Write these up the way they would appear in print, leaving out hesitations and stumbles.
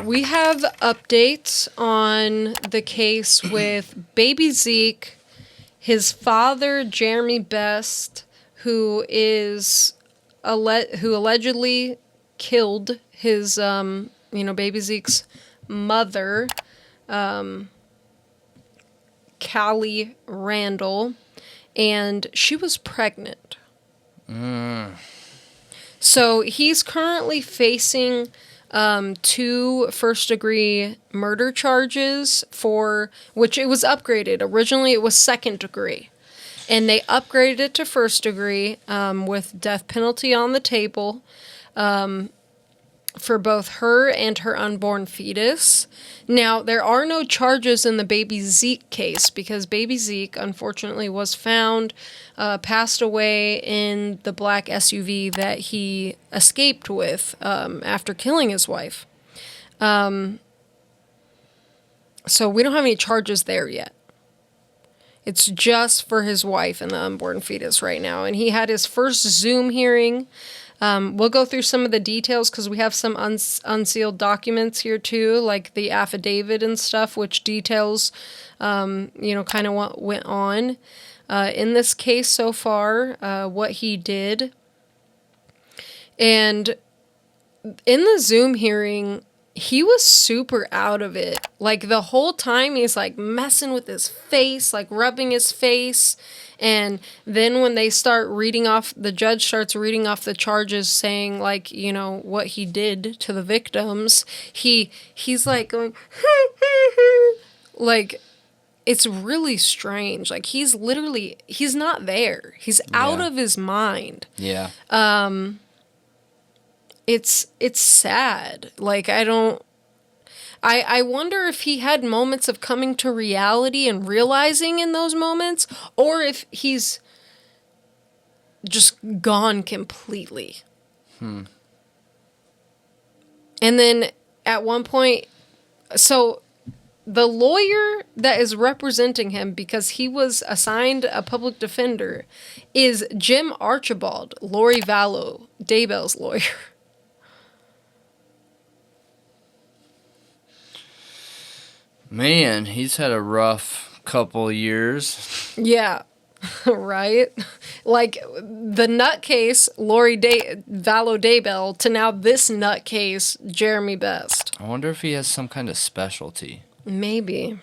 we have updates on the case with baby Zeke, his father, Jeremy Best, who allegedly killed his, baby Zeke's mother, Callie Randall, and she was pregnant. So he's currently facing 2 first-degree murder charges for which it was upgraded. Originally, it was second-degree, and they upgraded it to first-degree with death penalty on the table for both her and her unborn fetus. Now, there are no charges in the baby Zeke case because baby Zeke, unfortunately, was found passed away in the black SUV that he escaped with after killing his wife. So we don't have any charges there yet. It's just for his wife and the unborn fetus right now. And he had his first Zoom hearing. We'll go through some of the details because we have some unsealed documents here too, like the affidavit and stuff, which details, kind of what went on in this case so far, what he did. And in the Zoom hearing, he was super out of it. Like the whole time he's like messing with his face, like rubbing his face. And then when they start reading off, the judge starts reading off the charges saying like, what he did to the victims, he's like going, like, it's really strange. Like he's not there. He's out of his mind. Yeah. It's sad. Like I wonder if he had moments of coming to reality and realizing in those moments, or if he's just gone completely. And then at one point, so the lawyer that is representing him, because he was assigned a public defender, is Jim Archibald, Lori Vallow, Daybell's lawyer. Man, he's had a rough couple years. Yeah, right? Like, the nutcase, Lori Vallow Daybell, to now this nutcase, Jeremy Best. I wonder if he has some kind of specialty. Maybe.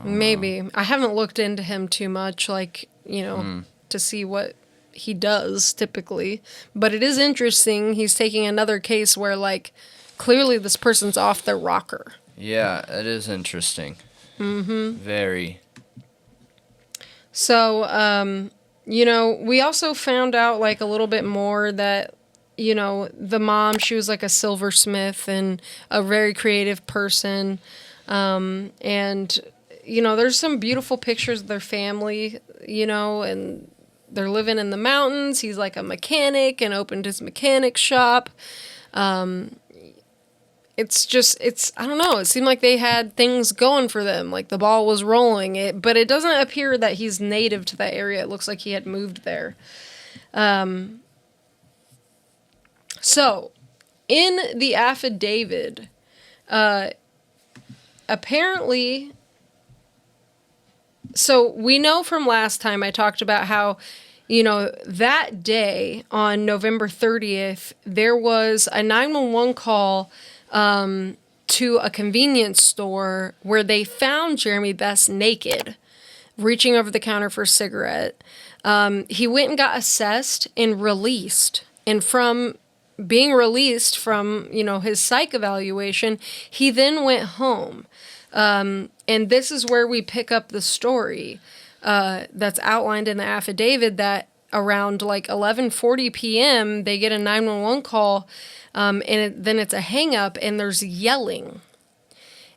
I haven't looked into him too much, like, to see what he does, typically. But it is interesting, he's taking another case where, like, clearly this person's off their rocker. Yeah, it is interesting. Very. So, we also found out, like, a little bit more that, the mom, she was, like, a silversmith and a very creative person. And, there's some beautiful pictures of their family, and they're living in the mountains. He's, like, a mechanic and opened his mechanic shop. It's I don't know, it seemed like they had things going for them, like the ball was rolling, but it doesn't appear that he's native to that area. It looks like he had moved there. So, in the affidavit, apparently, so we know from last time I talked about how, that day on November 30th, there was a 911 call to a convenience store where they found Jeremy Best naked, reaching over the counter for a cigarette. He went and got assessed and released. And from being released from, his psych evaluation, he then went home. And this is where we pick up the story that's outlined in the affidavit, that around like 11:40 p.m., they get a 911 call, and then it's a hang-up, and there's yelling.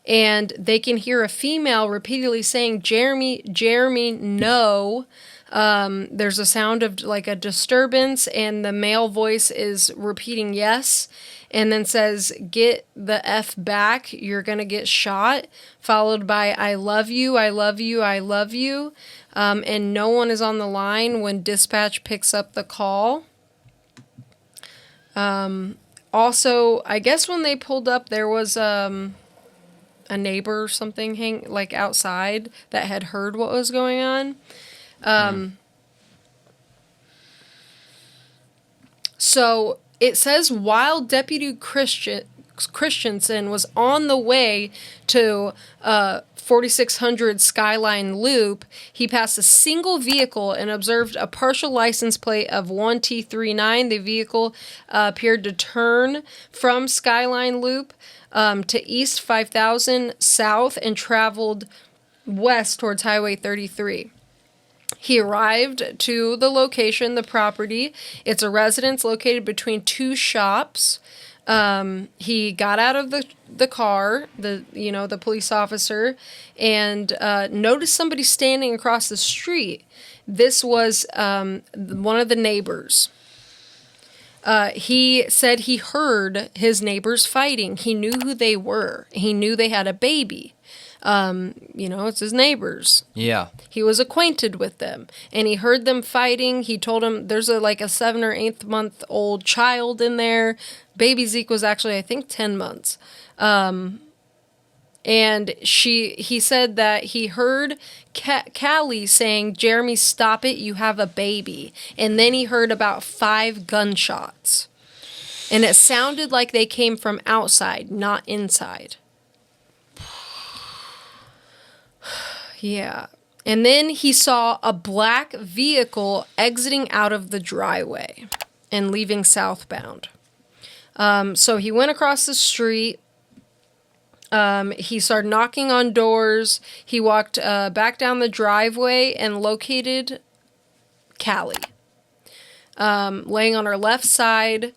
And they can hear a female repeatedly saying, Jeremy, Jeremy, no. There's a sound of like a disturbance, and the male voice is repeating yes, and then says, get the F back, you're gonna get shot, followed by I love you, I love you, I love you. And no one is on the line when dispatch picks up the call. Also, I guess when they pulled up, there was a neighbor or something like outside that had heard what was going on. So it says while Deputy Christensen was on the way to 4600 Skyline Loop, he passed a single vehicle and observed a partial license plate of 1T39. The vehicle appeared to turn from Skyline Loop to East 5000 South and traveled west towards Highway 33. He arrived to the location, the property. It's a residence located between two shops. He got out of the car, the police officer, and noticed somebody standing across the street. This was one of the neighbors. He said he heard his neighbors fighting. He knew who they were. He knew they had a baby. It's his neighbors. Yeah. He was acquainted with them, and he heard them fighting. He told him there's a 7 or 8 month old child in there. Baby Zeke was actually, I think, 10 months. And he said that he heard Callie saying, "Jeremy, stop it, you have a baby." And then he heard about 5 gunshots. And it sounded like they came from outside, not inside. Yeah. And then he saw a black vehicle exiting out of the driveway and leaving southbound. So he went across the street. He started knocking on doors. He walked back down the driveway and located Callie, laying on her left side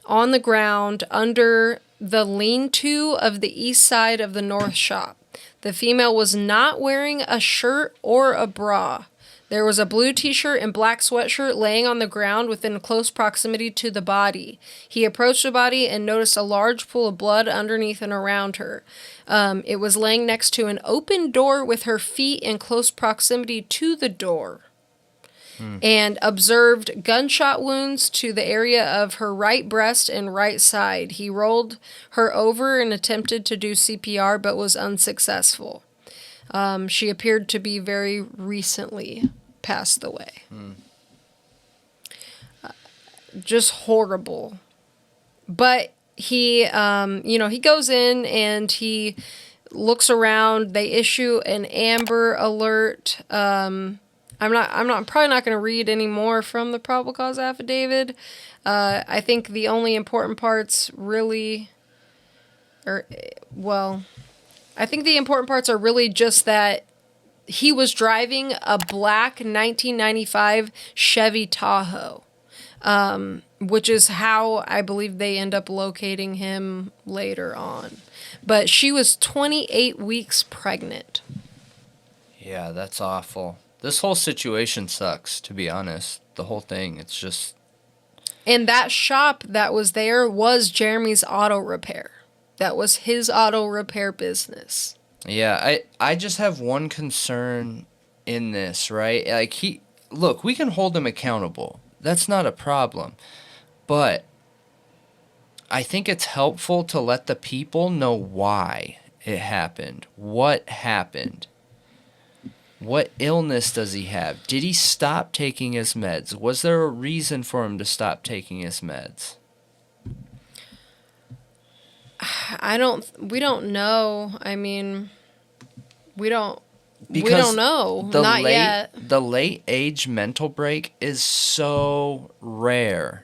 on the ground under the lean-to of the east side of the north shop. The female was not wearing a shirt or a bra. There was a blue t-shirt and black sweatshirt laying on the ground within close proximity to the body. He approached the body and noticed a large pool of blood underneath and around her. It was laying next to an open door with her feet in close proximity to the door. And observed gunshot wounds to the area of her right breast and right side. He rolled her over and attempted to do CPR, but was unsuccessful. She appeared to be very recently passed away. Just horrible. But he, he goes in and he looks around. They issue an Amber Alert. I'm probably not going to read any more from the probable cause affidavit. I think the only important parts really, I think the important parts are really just that he was driving a black 1995 Chevy Tahoe, which is how I believe they end up locating him later on. But she was 28 weeks pregnant. Yeah, that's awful. This whole situation sucks, to be honest. The whole thing, it's just... And that shop that was there was Jeremy's auto repair. That was his auto repair business. Yeah, I just have one concern in this, right? Like, look, we can hold him accountable. That's not a problem. But I think it's helpful to let the people know why it happened. What happened? What illness does he have? Did he stop taking his meds? Was there a reason for him to stop taking his meds? We don't know. I mean, we don't know. Not yet. The late age mental break is so rare.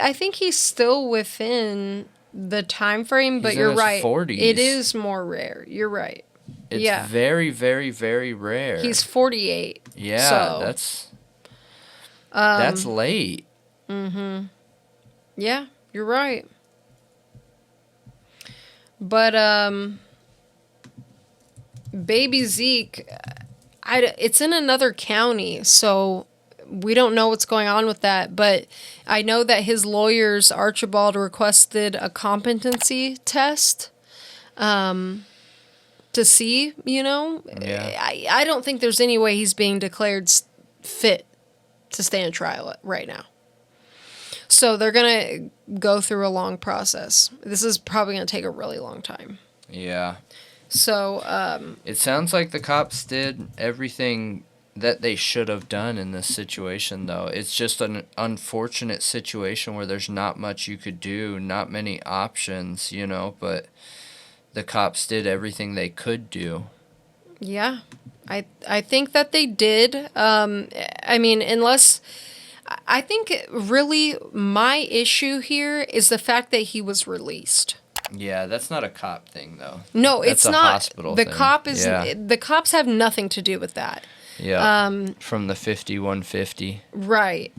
I think he's still within the time frame, but you're right. 40s. It is more rare. You're right. It's very, very, very rare. He's 48. Yeah, so. That's late. Mm-hmm. Yeah, you're right. But baby Zeke, it's in another county, so we don't know what's going on with that. But I know that his lawyers, Archibald, requested a competency test. To see, Yeah. I don't think there's any way he's being declared fit to stand trial right now. So they're going to go through a long process. This is probably going to take a really long time. Yeah. So, It sounds like the cops did everything that they should have done in this situation, though. It's just an unfortunate situation where there's not much you could do, not many options, but the cops did everything they could do. yeah, I think that they did. I mean, I think really my issue here is the fact that he was released. Yeah, that's not a cop thing, though. No, that's it's not. Hospital the thing. cop is. Yeah. The cops have nothing to do with that. Yeah. From the 5150. Right.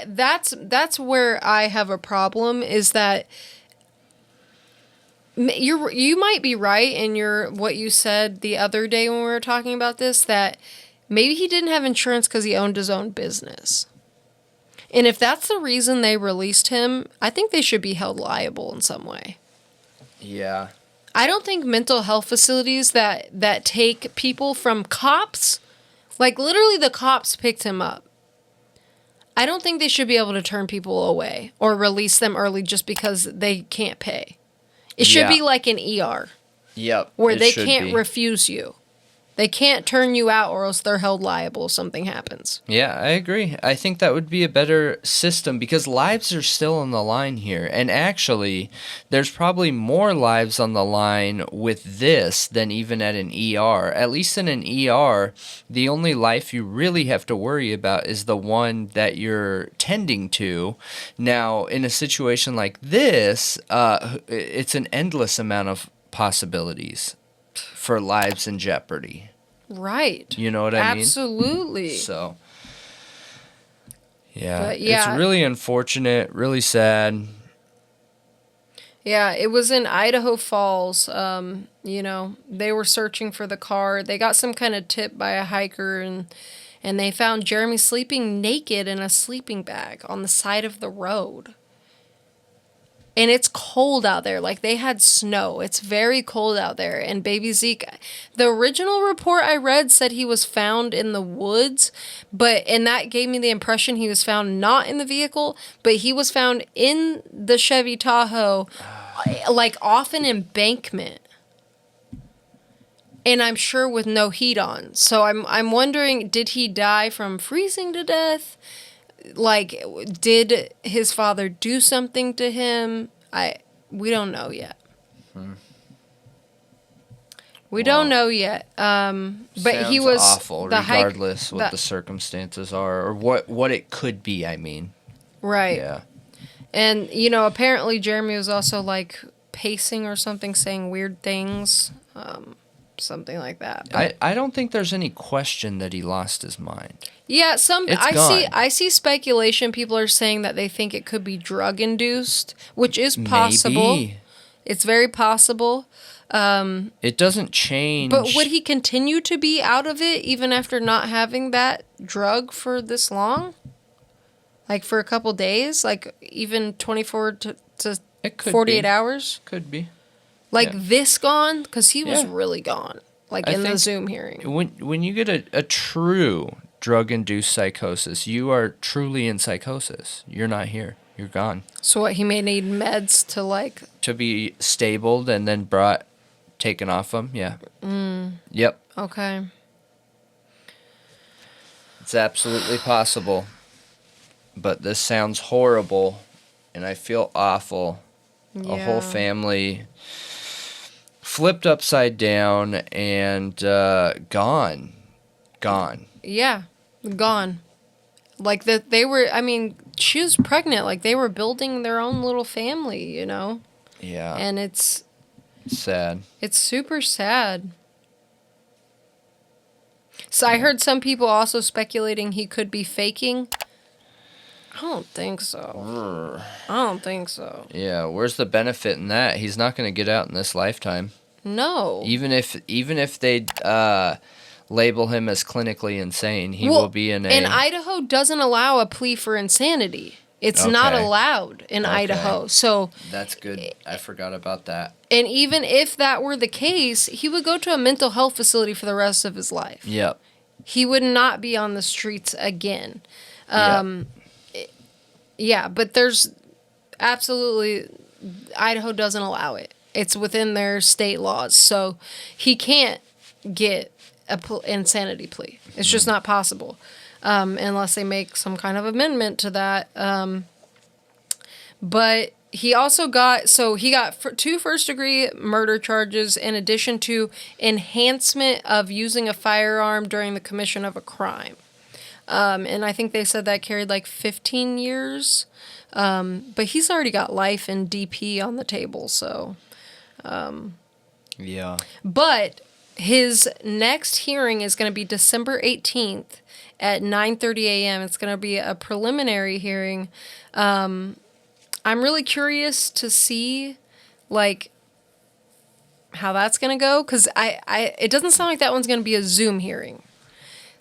That's where I have a problem, is that you might be right in what you said the other day when we were talking about this, that maybe he didn't have insurance because he owned his own business. And if that's the reason they released him, I think they should be held liable in some way. Yeah. I don't think mental health facilities that take people from cops, like literally the cops picked him up, I don't think they should be able to turn people away or release them early just because they can't pay. It should be like an ER. Yep. Where they can't refuse you. They can't turn you out, or else they're held liable if something happens. Yeah, I agree. I think that would be a better system because lives are still on the line here. And actually, there's probably more lives on the line with this than even at an ER. At least in an ER, the only life you really have to worry about is the one that you're tending to. Now, in a situation like this, it's an endless amount of possibilities for lives in jeopardy. Right. You know what I mean? Absolutely. So, yeah, it's really unfortunate, really sad. Yeah, it was in Idaho Falls. They were searching for the car. They got some kind of tip by a hiker, and they found Jeremy sleeping naked in a sleeping bag on the side of the road. And it's cold out there. Like, they had snow. It's very cold out there. And baby Zeke, the original report I read said he was found in the woods, and that gave me the impression he was found not in the vehicle, but he was found in the Chevy Tahoe, like off an embankment. And I'm sure with no heat on. So I'm wondering, did he die from freezing to death? Like, did his father do something to him? We don't know yet. We don't know yet. But he was awful, regardless what the circumstances are or what it could be. I mean, right? Yeah. And apparently Jeremy was also like pacing or something, saying weird things. Something like that. But I don't think there's any question that he lost his mind. Yeah, I see speculation. People are saying that they think it could be drug induced, which is possible. Maybe. It's very possible. It doesn't change. But would he continue to be out of it even after not having that drug for this long? Like for a couple days? Like even 24 to 48 hours? Could be. Like this gone? Because he was really gone. Like in the Zoom hearing. When you get a true drug-induced psychosis, you are truly in psychosis. You're not here. You're gone. So what, he may need meds to like... To be stabled and then taken off him? Yeah. Yep. Okay. It's absolutely possible. But this sounds horrible, and I feel awful. Yeah. A whole family flipped upside down and gone. Yeah, gone. Like that they were, I mean, she was pregnant. Like they were building their own little family, Yeah. And it's sad. It's super sad. So I heard some people also speculating he could be faking. I don't think so. Yeah, where's the benefit in that? He's not going to get out in this lifetime. No. Even if they label him as clinically insane, he will be in a... And Idaho doesn't allow a plea for insanity. It's not allowed in Idaho. So that's good. I forgot about that. And even if that were the case, he would go to a mental health facility for the rest of his life. Yep. He would not be on the streets again. Yeah, but there's absolutely... Idaho doesn't allow it. It's within their state laws. So he can't get a insanity plea. It's just not possible unless they make some kind of amendment to that. But he also got, he got 2 first-degree murder charges in addition to enhancement of using a firearm during the commission of a crime. And I think they said that carried like 15 years. But he's already got life and DP on the table, so. Yeah. But his next hearing is going to be December 18th at 9:30 a.m. It's going to be a preliminary hearing. I'm really curious to see, like, how that's going to go, because it doesn't sound like that one's going to be a Zoom hearing.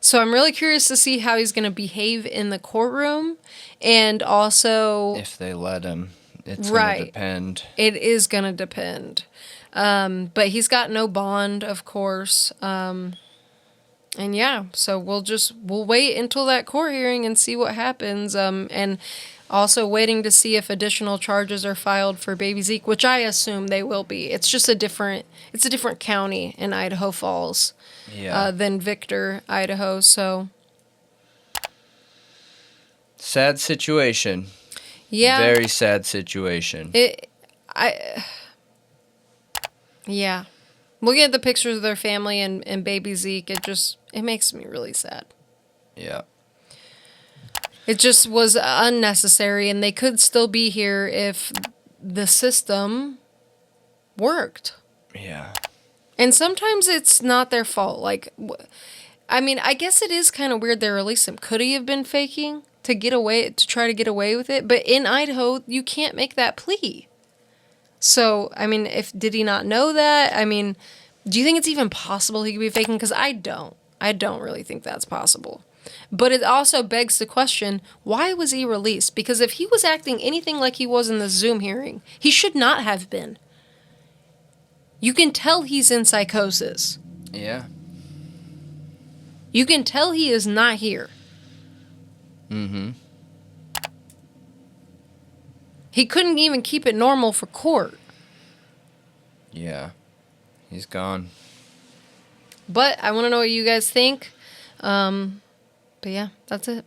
So I'm really curious to see how he's going to behave in the courtroom, and also... if they let him. It's going to depend. It is going to depend. But he's got no bond, of course. And yeah, so we'll wait until that court hearing and see what happens. And also waiting to see if additional charges are filed for baby Zeke, which I assume they will be. It's just a different county in Idaho Falls than Victor, Idaho. So sad situation. Yeah. Very sad situation. Yeah. Looking at the pictures of their family and baby Zeke, it makes me really sad. Yeah. It just was unnecessary, and they could still be here if the system worked. Yeah. And sometimes it's not their fault. Like, I mean, I guess it is kind of weird they released him. Could he have been faking to try to get away with it? But in Idaho, you can't make that plea. So, I mean, did he not know that? I mean, do you think it's even possible he could be faking? Because I don't. I don't really think that's possible. But it also begs the question, why was he released? Because if he was acting anything like he was in the Zoom hearing, he should not have been. You can tell he's in psychosis. Yeah. You can tell he is not here. Mm-hmm. He couldn't even keep it normal for court. Yeah. He's gone. But I want to know what you guys think. But yeah, that's it.